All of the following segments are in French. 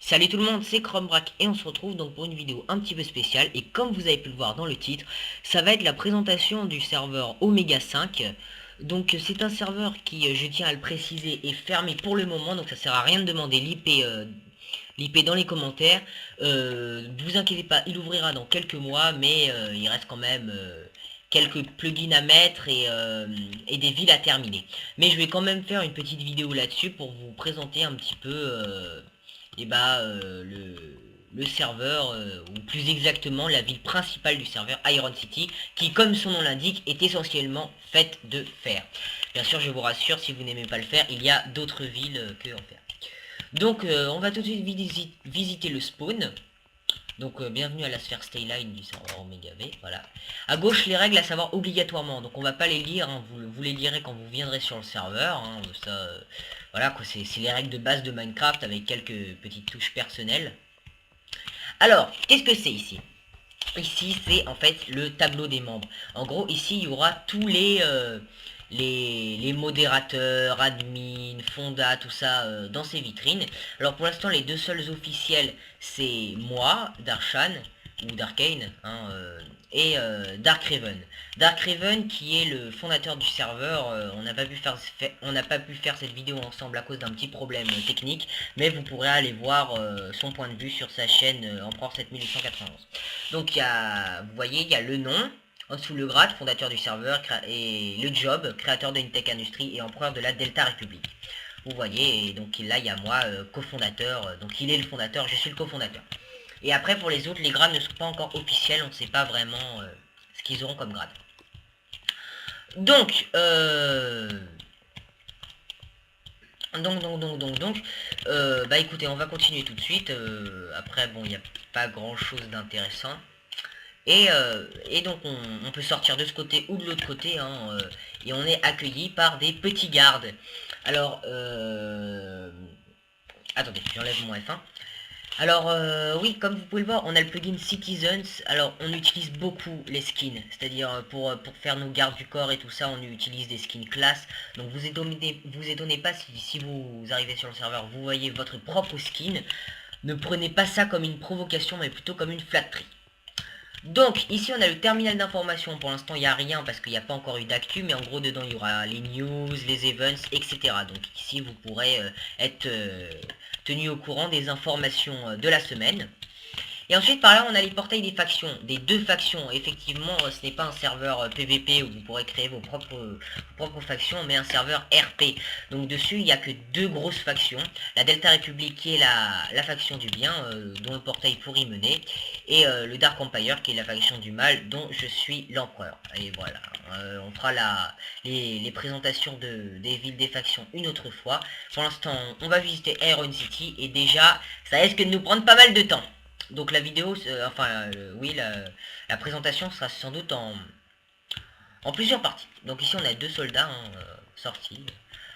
Salut tout le monde, c'est Chromebrack et on se retrouve donc pour une vidéo un petit peu spéciale. Et comme vous avez pu le voir dans le titre, ça va être la présentation du serveur Omega 5. Donc c'est un serveur qui, je tiens à le préciser, est fermé pour le moment. Donc ça sert à rien de demander l'IP dans les commentaires. Vous inquiétez pas, il ouvrira dans quelques mois, mais il reste quand même quelques plugins à mettre et des villes à terminer. Mais je vais quand même faire une petite vidéo là-dessus pour vous présenter un petit peu le serveur, ou plus exactement la ville principale du serveur, Iron City, qui comme son nom l'indique est essentiellement faite de fer. Bien sûr, je vous rassure, si vous n'aimez pas le fer, il y a d'autres villes que en fer. Donc on va tout de suite visiter le spawn. Donc bienvenue à la sphère Stayline du serveur Omega V, voilà. À gauche les règles à savoir obligatoirement, donc on va pas les lire, hein, vous les lirez quand vous viendrez sur le serveur, hein, ça, voilà quoi, c'est les règles de base de Minecraft avec quelques petites touches personnelles. Alors, qu'est-ce que c'est ici? Ici c'est en fait le tableau des membres. En gros ici il y aura tous les modérateurs, admin, fonda, tout ça dans ces vitrines. Alors pour l'instant les deux seuls officiels c'est moi, Darshan, ou Darkane, hein, et Darkraven. Darkraven qui est le fondateur du serveur, on n'a pas pu faire cette vidéo ensemble à cause d'un petit problème technique, mais vous pourrez aller voir son point de vue sur sa chaîne Empereur 7891. Donc vous voyez, il y a le nom, en dessous le grade, fondateur du serveur, et le job, créateur de Tech Industries et empereur de la Delta République. Vous voyez, et donc là il y a moi, cofondateur, donc il est le fondateur, je suis le cofondateur. Et après pour les autres, les grades ne sont pas encore officiels, on ne sait pas vraiment ce qu'ils auront comme grade. Donc, bah écoutez, on va continuer tout de suite. Après, bon, il n'y a pas grand chose d'intéressant. Et donc on peut sortir de ce côté ou de l'autre côté, hein, et on est accueilli par des petits gardes. Alors, attendez, j'enlève mon F1. Alors, oui, comme vous pouvez le voir, on a le plugin Citizens. Alors, on utilise beaucoup les skins, c'est-à-dire pour faire nos gardes du corps et tout ça, on utilise des skins classe. Donc, vous étonnez pas si vous arrivez sur le serveur, vous voyez votre propre skin. Ne prenez pas ça comme une provocation, mais plutôt comme une flatterie. Donc ici on a le terminal d'information. Pour l'instant il n'y a rien parce qu'il n'y a pas encore eu d'actu, mais en gros dedans il y aura les news, les events, etc. Donc ici vous pourrez être tenu au courant des informations de la semaine. Et ensuite par là on a les portails des factions, des deux factions. Effectivement ce n'est pas un serveur PVP où vous pourrez créer vos propres factions, mais un serveur RP. Donc dessus il n'y a que deux grosses factions. La Delta République qui est la faction du bien, dont le portail pourrit mener. Et le Dark Empire qui est la faction du mal dont je suis l'empereur. Et voilà, on fera les présentations des villes des factions une autre fois. Pour l'instant on va visiter Iron City et déjà ça risque de nous prendre pas mal de temps. Donc la vidéo, oui, la présentation sera sans doute en plusieurs parties. Donc ici on a deux soldats, hein, sortis.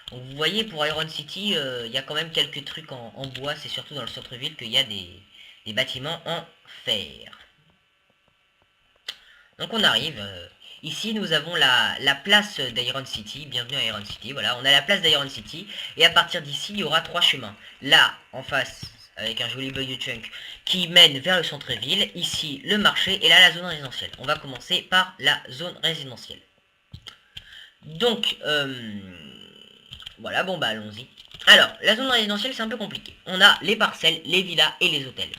Donc vous voyez pour Iron City, il y a quand même quelques trucs en bois, c'est surtout dans le centre-ville qu'il y a des bâtiments en fer. Donc on arrive, ici nous avons la place d'Iron City, bienvenue à Iron City, voilà, on a la place d'Iron City, et à partir d'ici il y aura trois chemins. Là, en face, avec un joli bug de chunk qui mène vers le centre-ville, ici le marché et là la zone résidentielle. On va commencer par la zone résidentielle. Donc, voilà, bon bah allons-y. Alors, la zone résidentielle c'est un peu compliqué. On a les parcelles, les villas et les hôtels.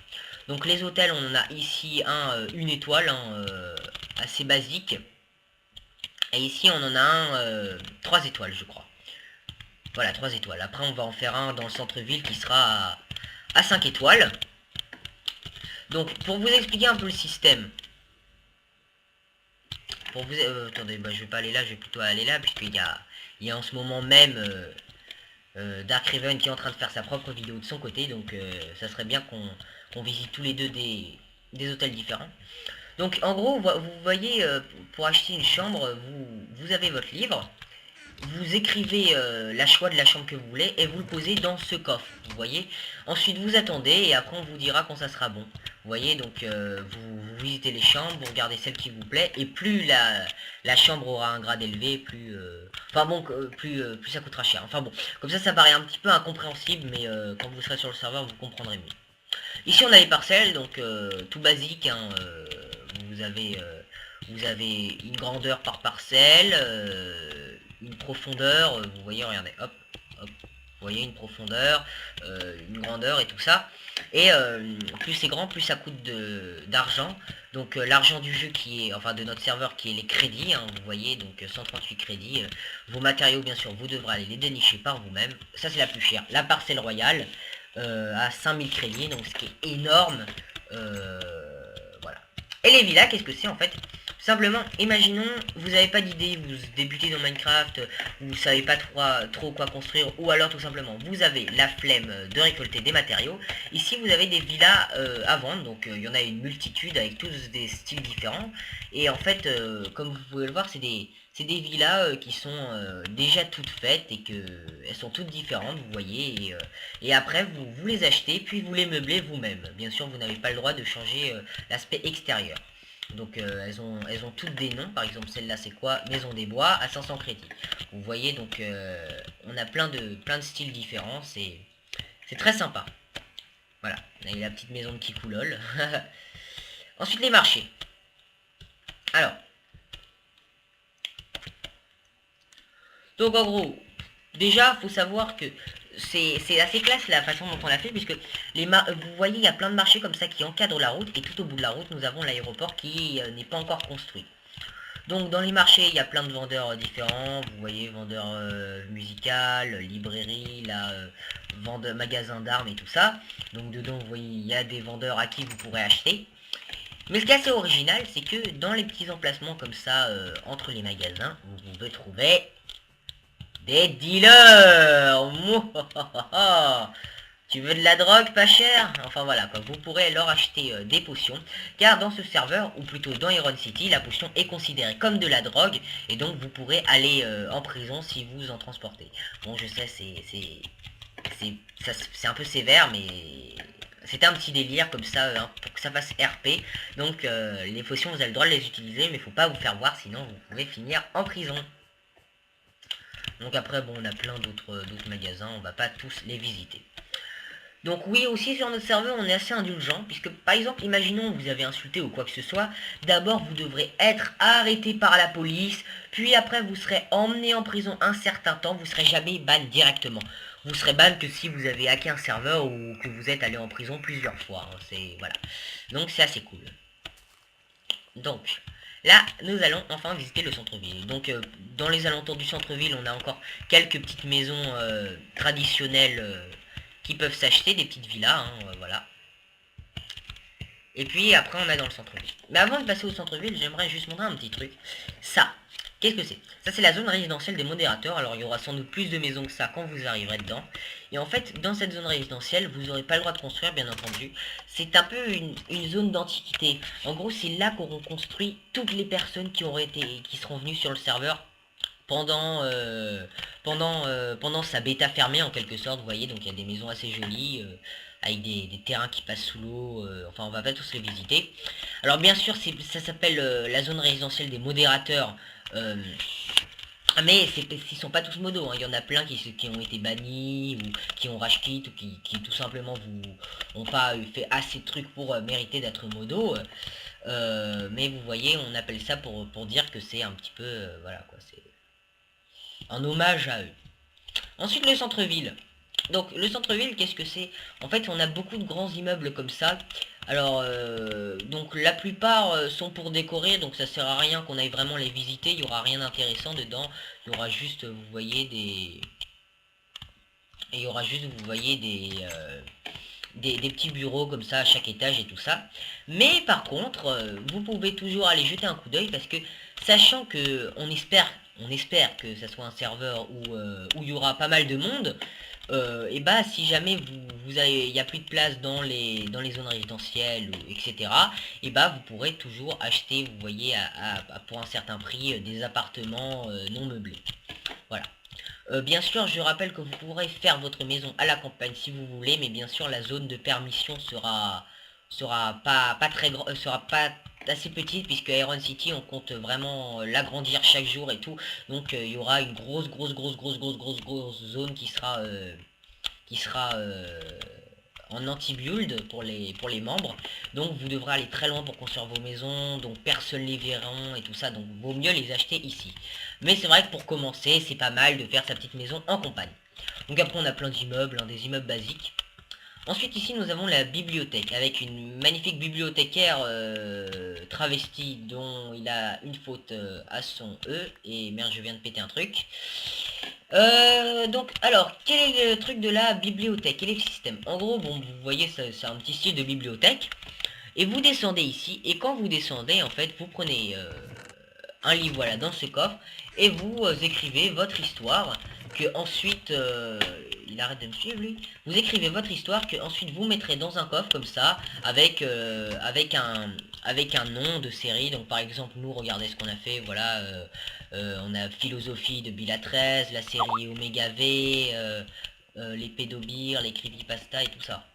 Donc les hôtels on en a ici une étoile, assez basique. Et ici on en a un 3 étoiles je crois. Voilà, 3 étoiles. Après on va en faire un dans le centre-ville qui sera à 5 étoiles. Donc pour vous expliquer un peu le système. Pour vous... attendez, bah, je vais pas aller là, je vais plutôt aller là, puisqu'il y a en ce moment même Darkraven qui est en train de faire sa propre vidéo de son côté. Donc ça serait bien qu'on visite tous les deux des hôtels différents. Donc en gros, vous voyez, pour acheter une chambre, vous avez votre livre. Vous écrivez la choix de la chambre que vous voulez et vous le posez dans ce coffre, vous voyez. Ensuite vous attendez et après on vous dira quand ça sera bon. Vous voyez, donc vous visitez les chambres, vous regardez celle qui vous plaît, et plus la chambre aura un grade élevé, plus plus ça coûtera cher. Enfin bon, comme ça paraît un petit peu incompréhensible, mais quand vous serez sur le serveur vous comprendrez mieux. Ici on a les parcelles, donc tout basique, hein, vous avez une grandeur par parcelle, une profondeur, vous voyez, regardez, hop, hop, vous voyez une profondeur, une grandeur et tout ça. Et plus c'est grand, plus ça coûte d'argent. Donc l'argent du jeu qui est, enfin de notre serveur qui est les crédits, hein, vous voyez, donc 138 crédits. Vos matériaux, bien sûr, vous devrez aller les dénicher par vous-même. Ça c'est la plus chère. La parcelle royale à 5000 crédits, donc ce qui est énorme. Voilà. Et les villas, qu'est-ce que c'est en fait? Simplement, imaginons, vous n'avez pas d'idée, vous débutez dans Minecraft, vous savez pas trop quoi construire, ou alors tout simplement, vous avez la flemme de récolter des matériaux. Ici, vous avez des villas à vendre, donc il y en a une multitude avec tous des styles différents. Et en fait, comme vous pouvez le voir, c'est des villas qui sont déjà toutes faites et que elles sont toutes différentes, vous voyez. Et après, vous les achetez, puis vous les meublez vous-même. Bien sûr, vous n'avez pas le droit de changer l'aspect extérieur. Donc elles ont toutes des noms. Par exemple, celle-là, c'est quoi? Maison des Bois à 500 crédits. Vous voyez, donc on a plein de styles différents. C'est très sympa. Voilà, on a la petite maison de Kikoulol. Ensuite, les marchés. Alors, donc en gros, déjà, faut savoir que c'est assez classe la façon dont on l'a fait, puisque vous voyez, il y a plein de marchés comme ça qui encadrent la route, et tout au bout de la route, nous avons l'aéroport qui n'est pas encore construit. Donc dans les marchés, il y a plein de vendeurs différents. Vous voyez, vendeurs musical, librairie, là, magasin d'armes et tout ça. Donc dedans, vous voyez, il y a des vendeurs à qui vous pourrez acheter. Mais ce qui est assez original, c'est que dans les petits emplacements comme ça, entre les magasins, vous pouvez trouver des dealers. Tu veux de la drogue pas cher? Enfin voilà, quoi. Vous pourrez leur acheter des potions, car dans ce serveur, ou plutôt dans Iron City, la potion est considérée comme de la drogue, et donc vous pourrez aller en prison si vous en transportez. Bon, je sais, c'est un peu sévère, mais c'était un petit délire comme ça, hein, pour que ça fasse RP. Donc les potions, vous avez le droit de les utiliser, mais faut pas vous faire voir, sinon vous pouvez finir en prison. Donc après, bon, on a plein d'autres magasins, on va pas tous les visiter. Donc oui, aussi sur notre serveur, on est assez indulgent, puisque par exemple, imaginons que vous avez insulté ou quoi que ce soit, d'abord vous devrez être arrêté par la police, puis après vous serez emmené en prison un certain temps, vous serez jamais ban directement. Vous serez ban que si vous avez hacké un serveur ou que vous êtes allé en prison plusieurs fois, hein, c'est voilà. Donc c'est assez cool. Donc là, nous allons enfin visiter le centre-ville. Donc dans les alentours du centre-ville, on a encore quelques petites maisons traditionnelles qui peuvent s'acheter, des petites villas, hein, voilà. Et puis après on a dans le centre-ville. Mais avant de passer au centre-ville, j'aimerais juste montrer un petit truc. Ça, qu'est-ce que c'est? Ça c'est la zone résidentielle des modérateurs. Alors il y aura sans doute plus de maisons que ça quand vous arriverez dedans. Et en fait, dans cette zone résidentielle, vous n'aurez pas le droit de construire, bien entendu. C'est un peu une zone d'antiquité. En gros, c'est là qu'auront construit toutes les personnes qui seront venues sur le serveur pendant sa bêta fermée en quelque sorte, vous voyez, donc il y a des maisons assez jolies, avec des terrains qui passent sous l'eau, enfin on va pas tous les visiter. Alors bien sûr ça s'appelle la zone résidentielle des modérateurs, mais ils sont pas tous modos, hein. Il y en a plein qui ont été bannis, ou qui ont rage quit, ou qui tout simplement ont pas fait assez de trucs pour mériter d'être modo. Mais vous voyez, on appelle ça pour dire que c'est un petit peu, voilà quoi, c'est un hommage à eux. Ensuite, le centre-ville. Donc, le centre-ville, qu'est-ce que c'est? En fait, on a beaucoup de grands immeubles comme ça. Alors, donc la plupart sont pour décorer, donc ça sert à rien qu'on aille vraiment les visiter. Il n'y aura rien d'intéressant dedans. Il y aura juste, vous voyez, il y aura juste, vous voyez, des petits bureaux comme ça à chaque étage et tout ça. Mais par contre, vous pouvez toujours aller jeter un coup d'œil parce que, sachant que on espère que ça soit un serveur où il y aura pas mal de monde, et bah si jamais il n'y a plus de place dans les zones résidentielles, etc., et bah vous pourrez toujours acheter, vous voyez, pour un certain prix, des appartements non meublés. Voilà. Bien sûr, je rappelle que vous pourrez faire votre maison à la campagne si vous voulez, mais bien sûr la zone de permission sera pas très sera pas assez petite, puisque Iron City on compte vraiment l'agrandir chaque jour et tout. Donc il y aura une grosse zone qui sera en anti-build pour les membres. Donc vous devrez aller très loin pour construire vos maisons, donc personne les verront et tout ça, donc vaut mieux les acheter ici. Mais c'est vrai que pour commencer, c'est pas mal de faire sa petite maison en campagne. Donc après on a plein d'immeubles, hein, des immeubles basiques. Ensuite ici nous avons la bibliothèque avec une magnifique bibliothécaire travestie dont il a une faute à son E. Et merde, je viens de péter un truc. Donc alors quel est le truc de la bibliothèque? Quel est le système? En gros, bon, vous voyez, c'est un petit style de bibliothèque. Et vous descendez ici, et quand vous descendez, en fait, vous prenez un livre, voilà, dans ce coffre, et vous écrivez votre histoire, que ensuite, il arrête de me suivre, lui. Vous écrivez votre histoire, que ensuite vous mettrez dans un coffre, comme ça, avec un nom de série. Donc par exemple, nous, regardez ce qu'on a fait, voilà, on a Philosophie de Bill 13, la série Omega V, les pédobires, les creepypasta et tout ça.